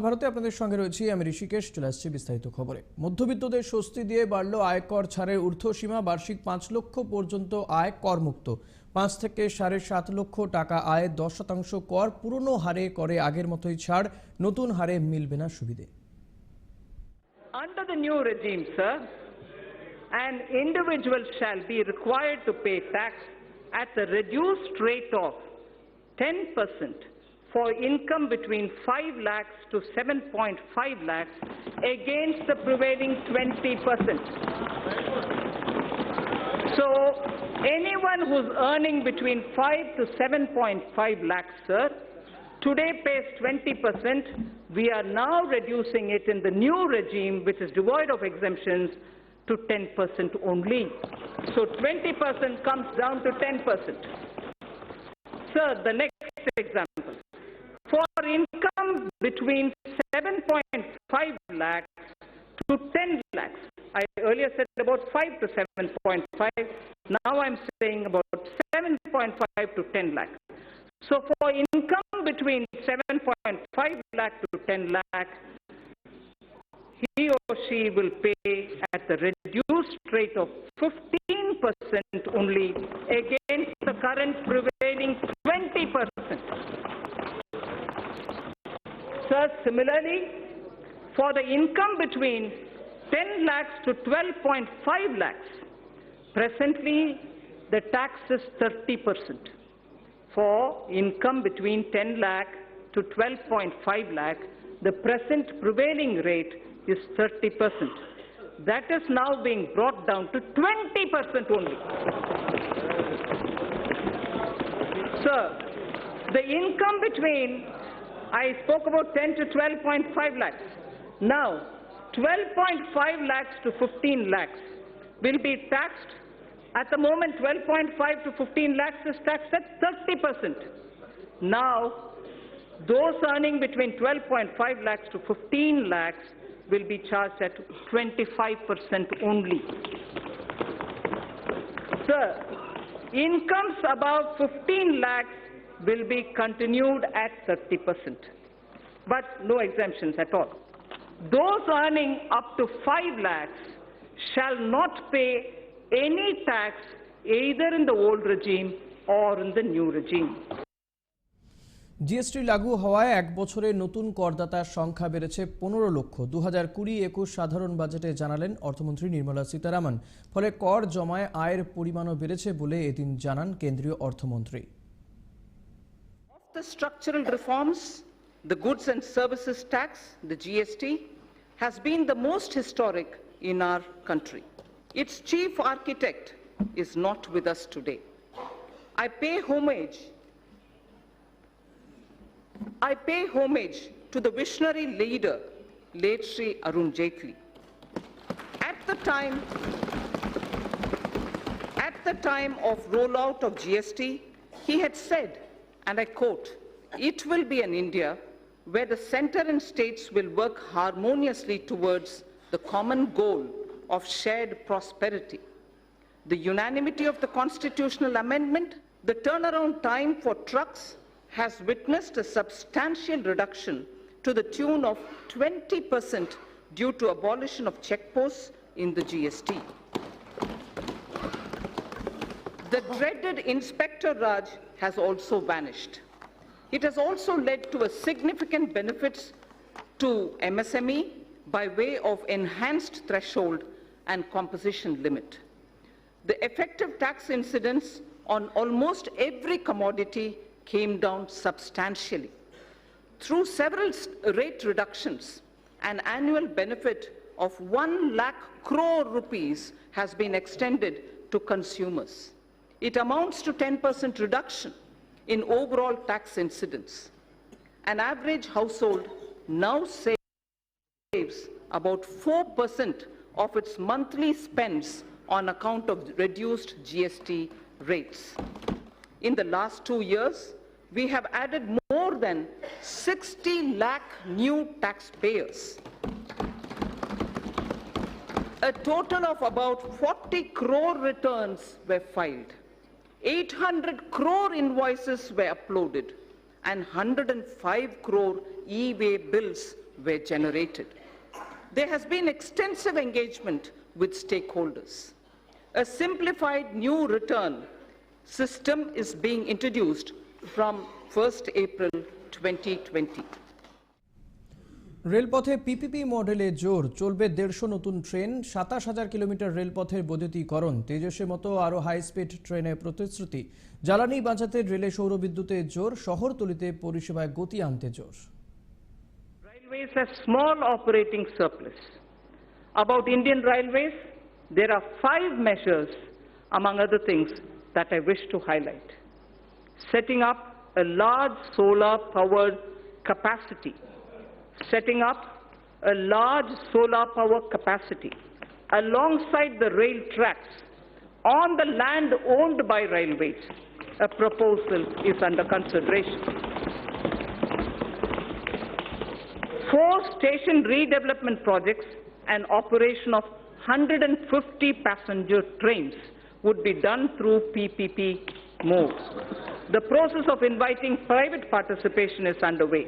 ভারতে আপনাদের সঙ্গে রয়েছি আমি ঋষিকেশ। চলে আসছে বিস্তারিত খবরে। মধ্যবিত্তদের স্বস্তি দিয়ে বাড়ল আয়কর ছাড়ের ঊর্ধ্বসীমা। বার্ষিক 5 লক্ষ পর্যন্ত আয় করমুক্ত। 5 থেকে 7.5 লক্ষ টাকা আয়ে 10% কর। পুরনো হারে করে আগের মতোই ছাড়, নতুন হারে মিলবে না সুবিধে। Under the new regime, sir, an individual shall be required to pay tax at the reduced rate of 10% for income between 5 lakhs to 7.5 lakhs against the prevailing 20%. So anyone who's earning between 5 to 7.5 lakhs, sir, today pays 20%. We are now reducing it in the new regime, which is devoid of exemptions, to 10% only. So 20% comes down to 10%. Sir, the next example. For income between 7.5 lakhs to 10 lakhs, I earlier said about 5 to 7.5, now I'm saying about 7.5 to 10 lakhs. So for income between 7.5 lakh to 10 lakh, he or she will pay at the reduced rate of 15% only against the current prevailing 20%. Sir, similarly, for the income between 10 lakhs to 12.5 lakhs, presently the tax is 30%. For income between 10 lakh to 12.5 lakh, the present prevailing rate is 30%. That is now being brought down to 20% only. Sir, the income between, I spoke about 10 to 12.5 lakhs. Now, 12.5 lakhs to 15 lakhs will be taxed. At the moment, 12.5 to 15 lakhs is taxed at 30%. Now, those earning between 12.5 lakhs to 15 lakhs will be charged at 25% only. Sir, incomes above 15 lakhs will be continued at 30%, but no exemptions at all. Those earning up to 5 lakhs shall not pay any tax either in the old regime or in the new regime. GST লাগু হওয়ায় এক বছরে নতুন করদাতার সংখ্যা বেড়েছে 15 লক্ষ। 2020-21 সাধারণ বাজেটে জানালেন অর্থমন্ত্রী নির্মলা সীতারামন। ফলে কর জমায় আয়ের পরিমাণও বেড়েছে বলে এদিন জানান কেন্দ্রীয় অর্থমন্ত্রী। Of the structural reforms, the goods and services tax, the GST, has been the most historic in our country. Its chief architect is not with us today. I pay homage to the visionary leader, late Shri Arun Jaitley. At the time of rollout of GST, he had said, and I quote, "It will be an India where the center and states will work harmoniously towards the common goal of shared prosperity." The unanimity of the constitutional amendment, the turnaround time for trucks has witnessed a substantial reduction to the tune of 20% due to abolition of checkposts in the GST. The dreaded Inspector Raj has also vanished. It has also led to a significant benefits to MSME by way of enhanced threshold and composition limit. The effective tax incidence on almost every commodity came down substantially. Through several rate reductions, an annual benefit of 1 lakh crore rupees has been extended to consumers. It amounts to 10% reduction in overall tax incidence. An average household now saves about 4% of its monthly spends on account of reduced GST rates. In the last 2 years, we have added more than 60 lakh new taxpayers. A total of about 40 crore returns were filed. 800 crore invoices were uploaded and 105 crore e-way bills were generated. There has been extensive engagement with stakeholders. A simplified new return system is being introduced from 1st April 2020. রেলপথে PPP মডেলে জোর, চলবে 150 নতুন train, 27,000 kilometre রেলপথের বৈদ্যুতিকরণ, তেজসের মতো আরও high speed ট্রেনের প্রতিশ্রুতি। জ্বালানি বাঁচাতে রেলে সৌরবিদ্যুতে জোর, শহরতলিতে পরিষেবায় গতি আনতে জোর। Railways have small operating surplus. About Indian Railways, there are 5 measures, among other things, that I wish to highlight. Setting up a large solar-powered capacity. Setting up a large solar power capacity alongside the rail tracks on the land owned by railways. A proposal is under consideration. 4 station redevelopment projects and operation of 150 passenger trains would be done through PPP mode. The process of inviting private participation is underway.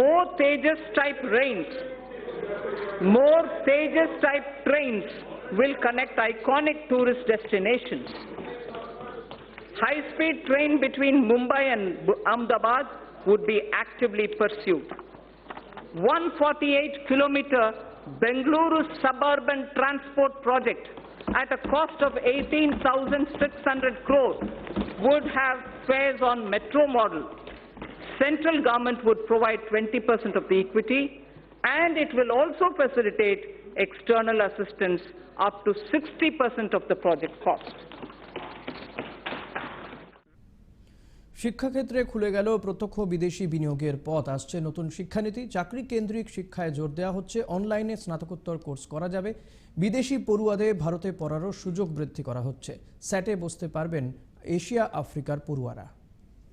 More Tejas-type trains will connect iconic tourist destinations. High-speed train between Mumbai and Ahmedabad would be actively pursued. 148-kilometer Bengaluru suburban transport project at a cost of 18,600 crores would have fares on metro model. Central government would provide 20% of the equity, and it will also facilitate external assistance up to 60% of the project cost. শিক্ষাক্ষেত্রে খুলে গেল প্রত্যক্ষ বিদেশি বিনিয়োগের পথ। আসছে নতুন শিক্ষানীতি, চাকরি কেন্দ্রিক শিক্ষায় জোর দেওয়া হচ্ছে, অনলাইনে স্নাতকোত্তর কোর্স করা যাবে, বিদেশি পড়ুয়াদের ভারতে পড়ারও সুযোগ বৃদ্ধি করা হচ্ছে, স্যাটে বসতে পারবেন এশিয়া আফ্রিকার পড়ুয়ারা।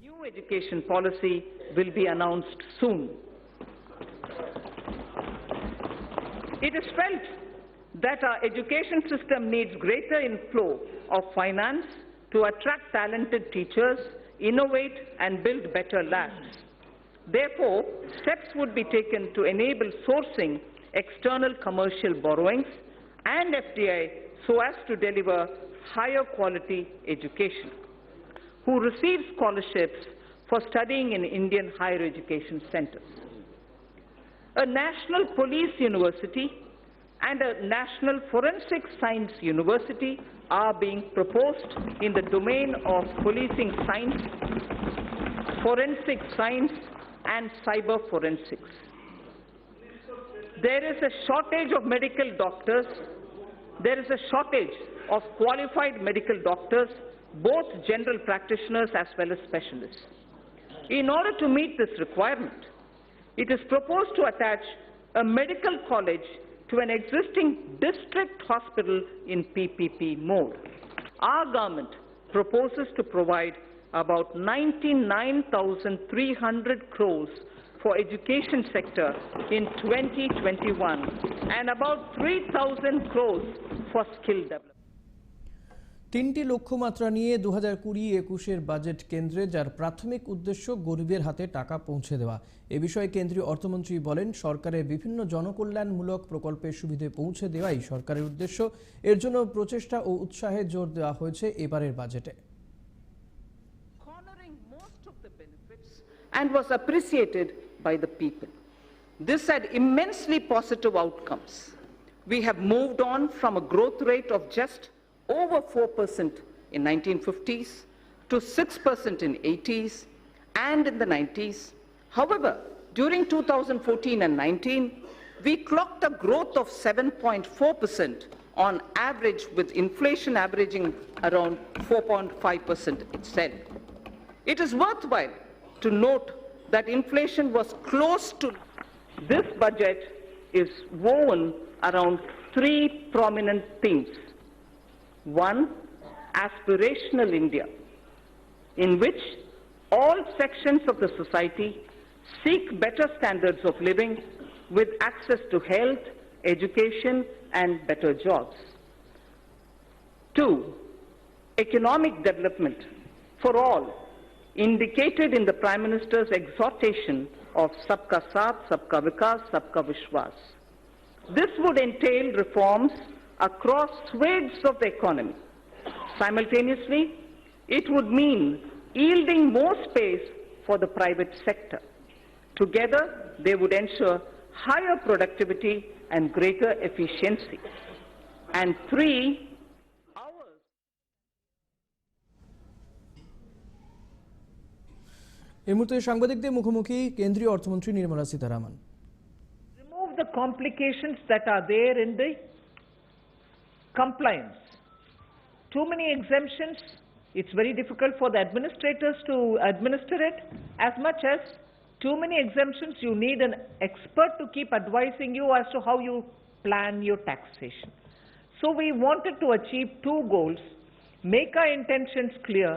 New education policy will be announced soon. It is felt that our education system needs greater inflow of finance to attract talented teachers, innovate and build better labs. Therefore, steps would be taken to enable sourcing external commercial borrowings and FDI so as to deliver higher quality education. Who receive scholarships for studying in Indian higher education centers. A national police university and a national forensic science university are being proposed in the domain of policing science, forensic science and cyber forensics. There is a shortage of medical doctors. There is a shortage of qualified medical doctors, both general practitioners as well as specialists. In order to meet this requirement, it is proposed to attach a medical college to an existing district hospital in PPP mode. Our government proposes to provide about 99,300 crores for education sector in 2021 and about 3,000 crores for skill development. 3টি লক্ষ্যমাত্রা নিয়ে 2020-21 budget কেন্দ্রে, যার প্রাথমিক উদ্দেশ্য গরিবের হাতে টাকা পৌঁছে দেওয়া। এ বিষয়ে কেন্দ্রীয় অর্থমন্ত্রী বলেন, সরকারের বিভিন্ন জনকল্যাণমূলক প্রকল্পের সুবিধে পৌঁছে দেওয়াই সরকারের উদ্দেশ্য। এর জন্য প্রচেষ্টা ও উৎসাহে জোর দেওয়া হয়েছে এবারের বাজেটে। Cornering most of the benefits and was appreciated by the people. This had immensely positive outcomes. We have moved on from a growth rate of just over 4% in 1950s to 6% in 80s and in the 90s. However, during 2014 and 19, we clocked a growth of 7.4% on average, with inflation averaging around 4.5% itself. It is worthwhile to note that inflation was close to. This budget is woven around 3 prominent themes. 1, aspirational India, in which all sections of the society seek better standards of living with access to health, education, and better jobs. 2, economic development for all, indicated in the Prime Minister's exhortation of Sabka Saath, Sabka Vikas, Sabka Vishwas. This would entail reforms across swathes of the economy. Simultaneously, it would mean yielding more space for the private sector. Together, they would ensure higher productivity and greater efficiency. And three, এই মুহূর্তে সাংবাদিকদের মুখোমুখি কেন্দ্রীয় অর্থমন্ত্রী Nirmala Sitharaman. Remove the complications that are there in the compliance. Too many exemptions, it's very difficult for the administrators to administer it. As much as too many exemptions, you need an expert to keep advising you as to how you plan your taxation. So we wanted to achieve two goals: make our intentions clear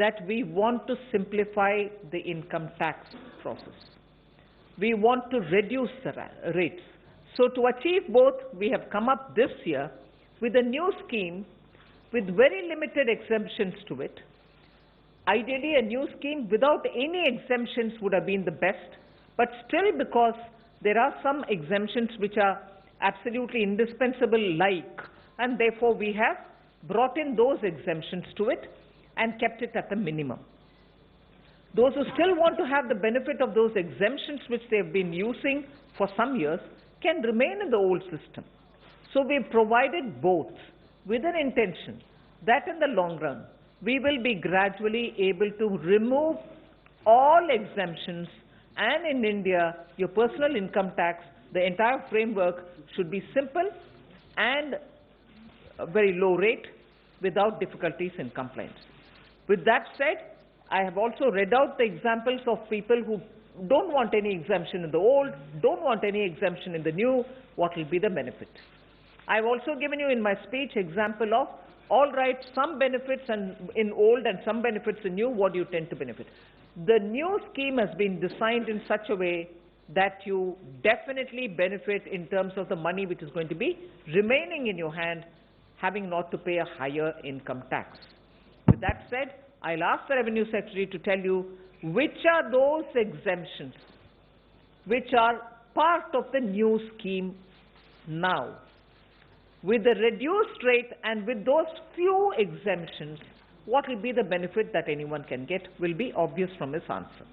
that we want to simplify the income tax process. We want to reduce the rates. So to achieve both, we have come up this year with a new scheme with very limited exemptions to it. Ideally, a new scheme without any exemptions would have been the best, but still, because there are some exemptions which are absolutely indispensable, and therefore we have brought in those exemptions to it and kept it at the minimum. Those who still want to have the benefit of those exemptions which they have been using for some years can remain in the old system. So we have provided both with an intention that in the long run we will be gradually able to remove all exemptions, and in India your personal income tax, the entire framework should be simple and a very low rate without difficulties in compliance. With that said, I have also read out the examples of people who don't want any exemption in the old, don't want any exemption in the new. What will be the benefit? I've also given you in my speech example of, all right, some benefits in old and some benefits in new, what do you tend to benefit? The new scheme has been designed in such a way that you definitely benefit in terms of the money which is going to be remaining in your hand, having not to pay a higher income tax. With that said, I'll ask the Revenue Secretary to tell you which are those exemptions which are part of the new scheme now. With the reduced rate and with those few exemptions, what will be the benefit that anyone can get will be obvious from his answer.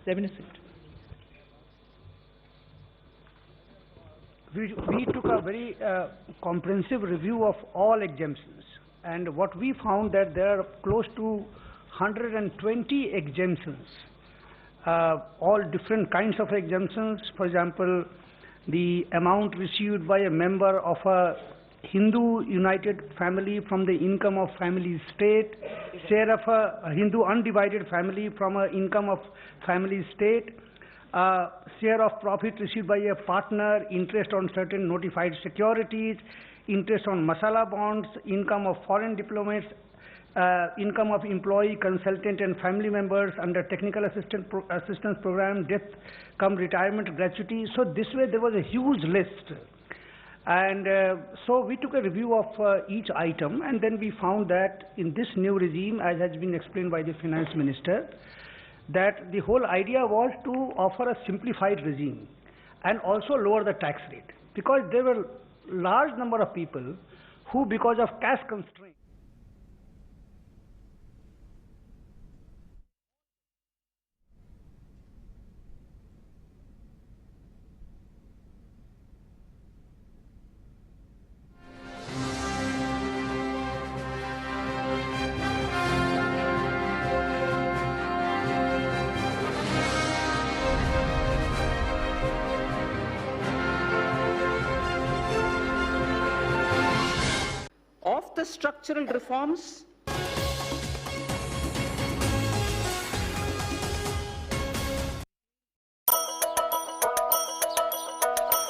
Revenue Secretary. We took a very comprehensive review of all exemptions, and what we found that there are close to 120 exemptions, all different kinds of exemptions. For example, the amount received by a member of a Hindu united family from the income of family state, share of a Hindu undivided family from an income of family state, share of profit received by a partner, interest on certain notified securities, interest on masala bonds, income of foreign diplomats, income of employee, consultant and family members under technical assistance program, death cum retirement gratuity. So this way there was a huge list. And so we took a review of each item, and then we found that in this new regime, as has been explained by the Finance Minister, that the whole idea was to offer a simplified regime and also lower the tax rate, because there were large number of people who, because of cash constraints, Of the structural reforms